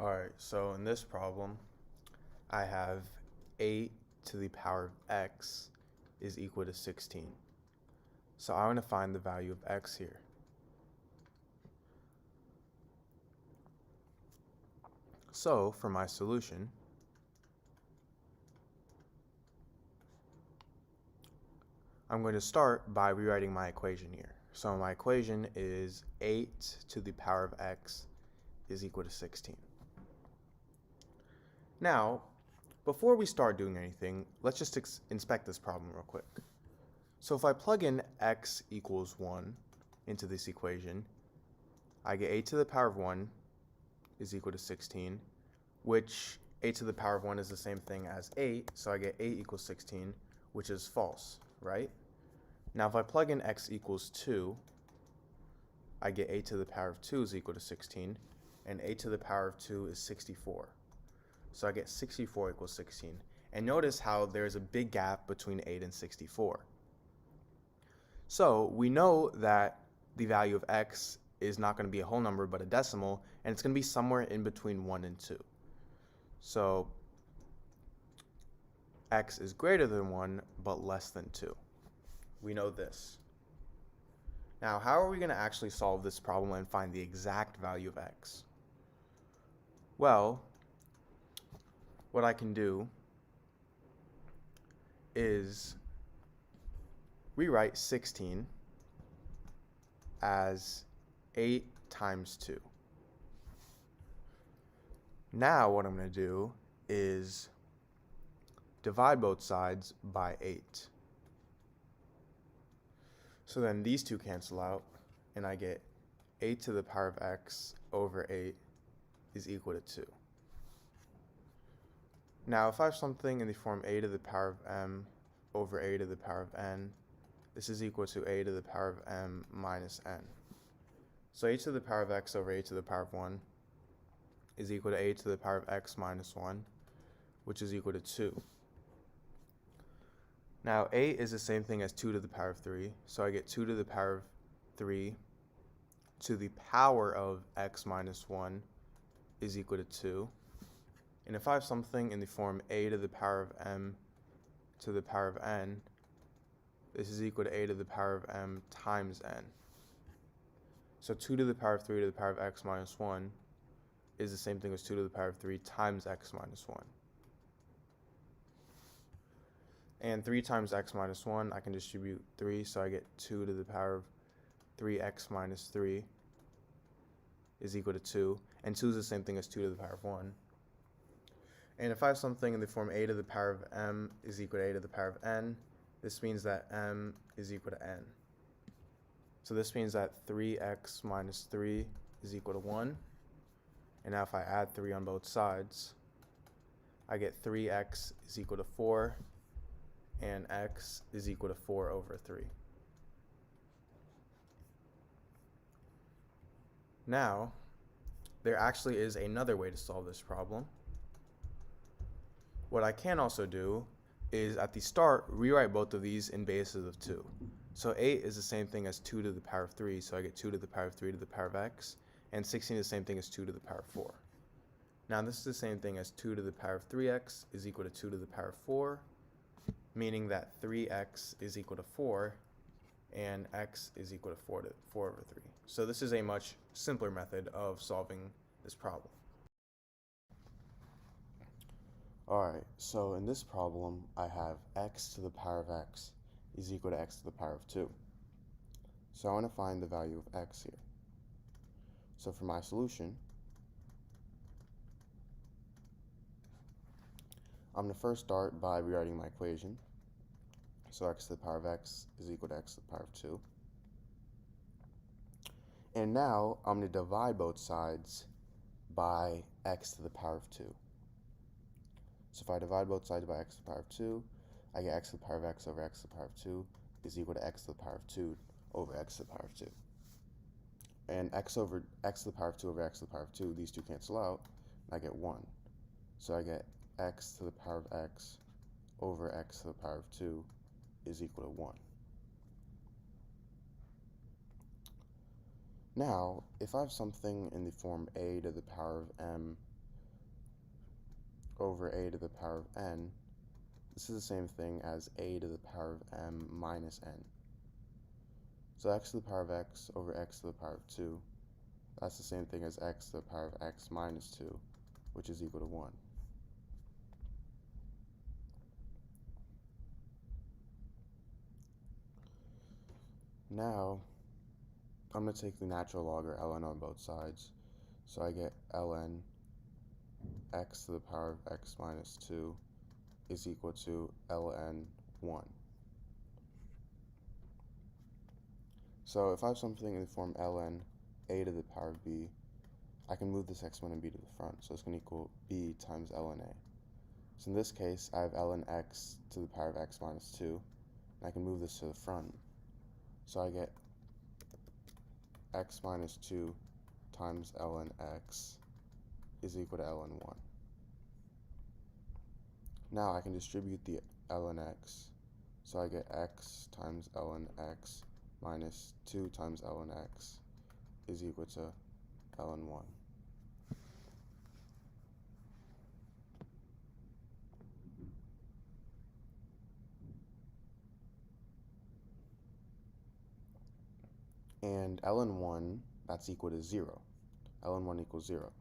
Alright, so in this problem, I have 8 to the power of x is equal to 16. So I want to find the value of x here. So for my solution, I'm going to start by rewriting my equation here. So my equation is 8 to the power of x is equal to 16. Now, before we start doing anything, let's just inspect this problem real quick. So if I plug in x equals 1 into this equation, I get 8 to the power of 1 is equal to 16, which 8 to the power of 1 is the same thing as 8, so I get 8 equals 16, which is false, right? Now if I plug in x equals 2, I get 8 to the power of 2 is equal to 16, and 8 to the power of 2 is 64. So I get 64 equals 16. And notice how there's a big gap between 8 and 64. So we know that the value of x is not going to be a whole number but a decimal, and it's going to be somewhere in between 1 and 2. So x is greater than 1 but less than 2. We know this. Now, how are we going to actually solve this problem and find the exact value of x? Well, what I can do is rewrite 16 as 8 times 2. Now what I'm going to do is divide both sides by 8. So then these two cancel out, and I get 8 to the power of x over 8 is equal to 2. Now if I have something in the form a to the power of m over a to the power of n, this is equal to a to the power of m minus n. So a to the power of x over a to the power of 1 is equal to a to the power of x minus 1, which is equal to 2. Now a is the same thing as 2 to the power of 3, so I get 2 to the power of 3 to the power of x minus 1 is equal to 2. And if I have something in the form a to the power of m to the power of n, this is equal to a to the power of m times n. So 2 to the power of 3 to the power of x minus 1 is the same thing as 2 to the power of 3 times x minus 1. And 3 times x minus 1, I can distribute 3, so I get 2 to the power of 3x minus 3 is equal to 2. And 2 is the same thing as 2 to the power of 1. And if I have something in the form a to the power of m is equal to a to the power of n, this means that m is equal to n. So this means that 3x minus 3 is equal to 1. And now if I add 3 on both sides, I get 3x is equal to 4, and x is equal to 4 over 3. Now, there actually is another way to solve this problem. What I can also do is at the start rewrite both of these in bases of 2. So 8 is the same thing as 2 to the power of 3, so I get 2 to the power of 3 to the power of x, and 16 is the same thing as 2 to the power of 4. Now this is the same thing as 2 to the power of 3x is equal to 2 to the power of 4, meaning that 3x is equal to 4, and x is equal to 4 over 3. So this is a much simpler method of solving this problem. Alright, so in this problem, I have x to the power of x is equal to x to the power of 2. So I want to find the value of x here. So for my solution, I'm going to first start by rewriting my equation. So x to the power of x is equal to x to the power of 2. And now I'm going to divide both sides by x to the power of 2. So if I divide both sides by x to the power of 2, I get x to the power of x over x to the power of 2 is equal to x to the power of 2 over x to the power of 2. And x over x to the power of 2 over x to the power of 2, these two cancel out, and I get 1. So I get x to the power of x over x to the power of 2 is equal to 1. Now, if I have something in the form a to the power of m over a to the power of n, this is the same thing as a to the power of m minus n. So x to the power of x over x to the power of 2, that's the same thing as x to the power of x minus 2, which is equal to 1. Now, I'm going to take the natural log or ln on both sides. So I get ln x to the power of x minus 2 is equal to ln 1. So if I have something in the form ln a to the power of b, I can move this exponent and b to the front. So it's going to equal b times ln a. So in this case, I have ln x to the power of x minus 2, and I can move this to the front. So I get x minus 2 times ln x is equal to ln 1. Now I can distribute the ln x. So I get x times ln x minus 2 times ln x is equal to ln 1. And ln 1, that's equal to 0. ln 1 equals 0.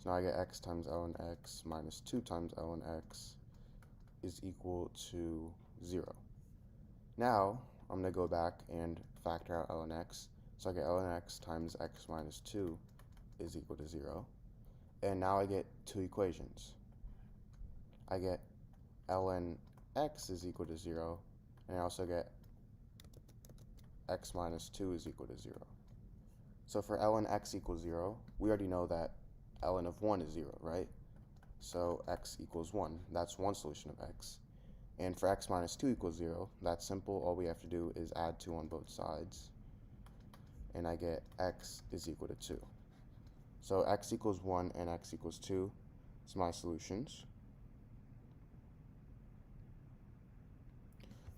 So now I get x times ln x minus 2 times ln x is equal to 0. Now, I'm going to go back and factor out ln x. So I get ln x times x minus 2 is equal to 0. And now I get two equations. I get ln x is equal to 0, and I also get x minus 2 is equal to 0. So for ln x equals 0, we already know that ln of 1 is 0, right? So x equals 1. That's one solution of x. And for x minus 2 equals 0, that's simple. All we have to do is add 2 on both sides. And I get x is equal to 2. So x equals 1 and x equals 2 is my solutions.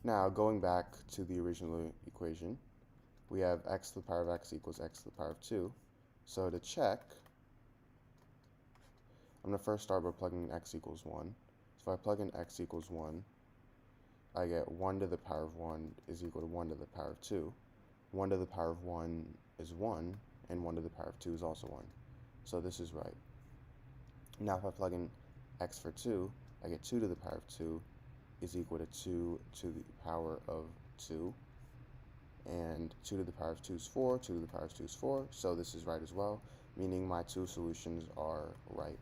Now, going back to the original equation, we have x to the power of x equals x to the power of 2. So to check, I'm going to first start by plugging in x equals 1. So if I plug in x equals 1, I get 1 to the power of 1 is equal to 1 to the power of 2. 1 to the power of 1 is 1, and 1 to the power of 2 is also 1. So this is right. Now if I plug in x for 2, I get 2 to the power of 2 is equal to 2 to the power of 2. And 2 to the power of 2 is 4, 2 to the power of 2 is 4, so this is right as well, meaning my two solutions are right.